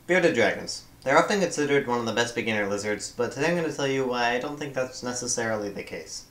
Bearded dragons. They're often considered one of the best beginner lizards, but today I'm going to tell you why I don't think that's necessarily the case.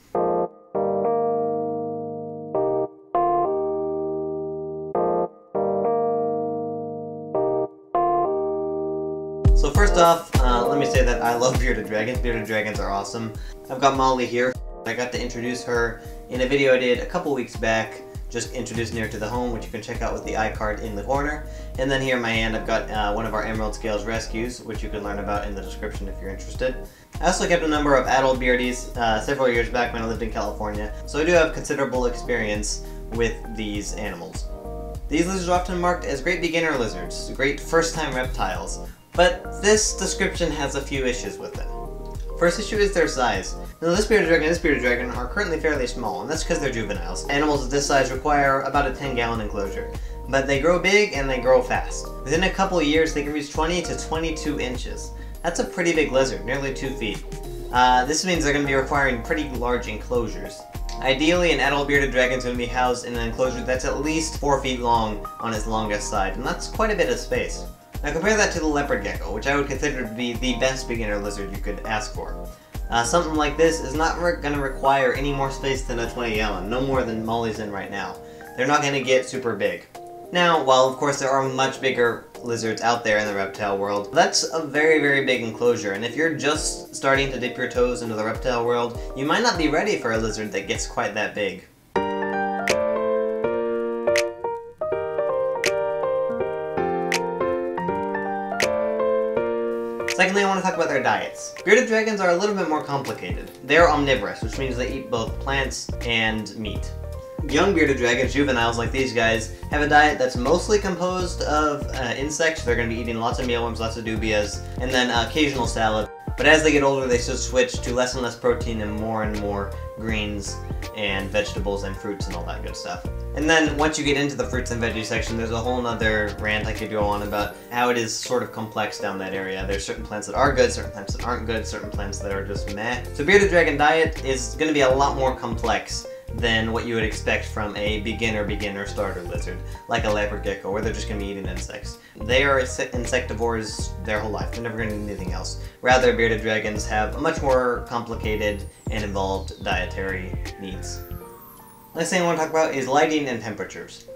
So first off, let me say that I love bearded dragons. Bearded dragons are awesome. I've got Molly here. I got to introduce her in a video I did a couple weeks back, just introducing her to the home, which you can check out with the iCard in the corner. And then here in my hand I've got one of our Emerald Scales rescues, which you can learn about in the description if you're interested. I also kept a number of adult beardies several years back when I lived in California, so I do have considerable experience with these animals. These lizards are often marked as great beginner lizards, great first-time reptiles, but this description has a few issues with it. First issue is their size. Now this bearded dragon and this bearded dragon are currently fairly small, and that's because they're juveniles. Animals of this size require about a 10-gallon enclosure, but they grow big and they grow fast. Within a couple of years they can reach 20 to 22 inches. That's a pretty big lizard, nearly 2 feet. This means they're going to be requiring pretty large enclosures. Ideally, an adult bearded dragon is going to be housed in an enclosure that's at least 4 feet long on its longest side, and that's quite a bit of space. Now compare that to the leopard gecko, which I would consider to be the best beginner lizard you could ask for. Something like this is not going to require any more space than a 20-gallon, no more than Molly's in right now. They're not going to get super big. Now, while of course there are much bigger lizards out there in the reptile world, that's a very, very big enclosure, and if you're just starting to dip your toes into the reptile world, you might not be ready for a lizard that gets quite that big. Secondly, I want to talk about their diets. Bearded dragons are a little bit more complicated. They're omnivorous, which means they eat both plants and meat. Young bearded dragons, juveniles like these guys, have a diet that's mostly composed of insects. They're going to be eating lots of mealworms, lots of dubias, and then occasional salad. But as they get older, they should switch to less and less protein and more greens and vegetables and fruits and all that good stuff. And then once you get into the fruits and veggies section, there's a whole nother rant I could go on about how it is sort of complex down that area. There's certain plants that are good, certain plants that aren't good, certain plants that are just meh. So bearded dragon diet is going to be a lot more complex than what you would expect from a beginner starter lizard, like a leopard gecko, where they're just going to be eating insects. They are insectivores their whole life. They're never going to eat anything else. Rather, bearded dragons have a much more complicated and involved dietary needs. Next thing I want to talk about is lighting and temperatures.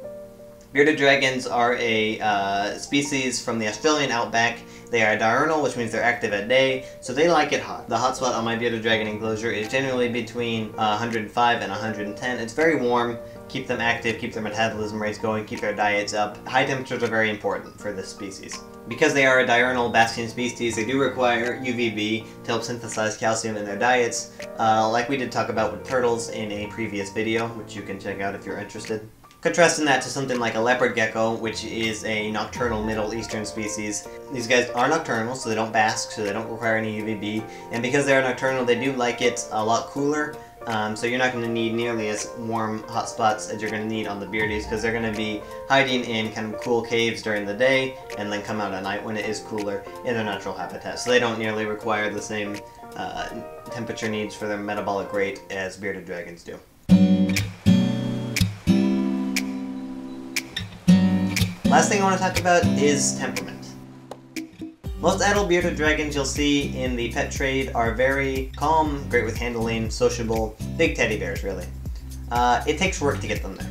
Bearded dragons are a species from the Australian outback. They are diurnal, which means they're active at day, so they like it hot. The hot spot on my bearded dragon enclosure is generally between 105 and 110. It's very warm, keep them active, keep their metabolism rates going, keep their diets up. High temperatures are very important for this species. Because they are a diurnal basking species, they do require UVB to help synthesize calcium in their diets, like we did talk about with turtles in a previous video, which you can check out if you're interested. Contrasting that to something like a leopard gecko, which is a nocturnal Middle Eastern species. These guys are nocturnal, so they don't bask, so they don't require any UVB. And because they are nocturnal, they do like it a lot cooler. So you're not going to need nearly as warm hot spots as you're going to need on the beardies, because they're going to be hiding in kind of cool caves during the day, and then come out at night when it is cooler in their natural habitat. So they don't nearly require the same temperature needs for their metabolic rate as bearded dragons do. Last thing I want to talk about is temperament. Most adult bearded dragons you'll see in the pet trade are very calm, great with handling, sociable, big teddy bears really. It takes work to get them there.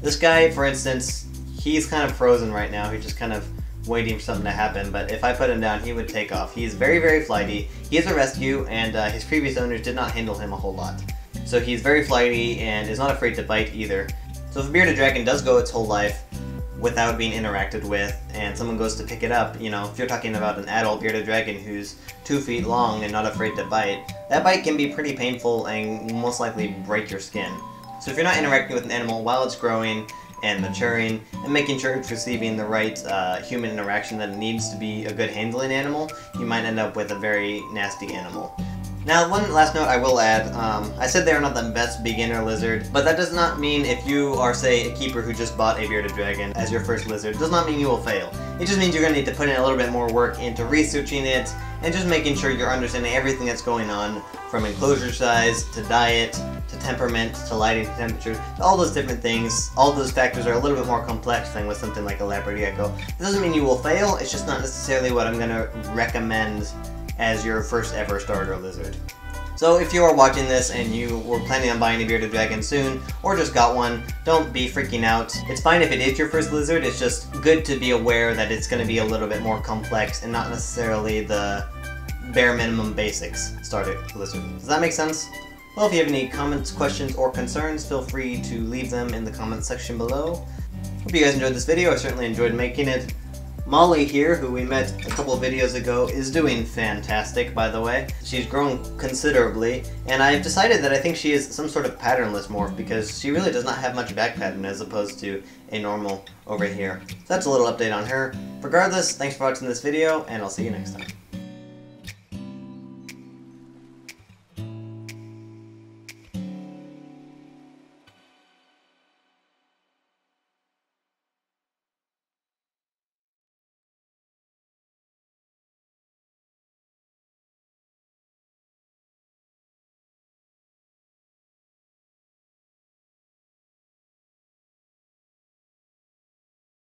This guy, for instance, he's kind of frozen right now. He's just kind of waiting for something to happen, but if I put him down, he would take off. He's very, very flighty. He is a rescue, and his previous owners did not handle him a whole lot. So he's very flighty and is not afraid to bite either. So if a bearded dragon does go its whole life without being interacted with, and someone goes to pick it up, you know, if you're talking about an adult bearded dragon who's 2 feet long and not afraid to bite, that bite can be pretty painful and will most likely break your skin. So if you're not interacting with an animal while it's growing and maturing, and making sure it's receiving the right human interaction that it needs to be a good handling animal, you might end up with a very nasty animal. Now, one last note I will add, I said they are not the best beginner lizard, but that does not mean if you are, say, a keeper who just bought a bearded dragon as your first lizard, does not mean you will fail. It just means you're going to need to put in a little bit more work into researching it and just making sure you're understanding everything that's going on, from enclosure size to diet to temperament to lighting to temperature, to all those different things. All those factors are a little bit more complex than with something like a leopard gecko. It doesn't mean you will fail, it's just not necessarily what I'm going to recommend as your first ever starter lizard. So if you are watching this and you were planning on buying a bearded dragon soon, or just got one, don't be freaking out. It's fine if it is your first lizard, it's just good to be aware that it's going to be a little bit more complex and not necessarily the bare minimum basics starter lizard. Does that make sense? Well, if you have any comments, questions, or concerns, feel free to leave them in the comments section below. Hope you guys enjoyed this video. I certainly enjoyed making it. Molly here, who we met a couple of videos ago, is doing fantastic, by the way. She's grown considerably, and I've decided that I think she is some sort of patternless morph because she really does not have much back pattern as opposed to a normal over here. So that's a little update on her. Regardless, thanks for watching this video, and I'll see you next time.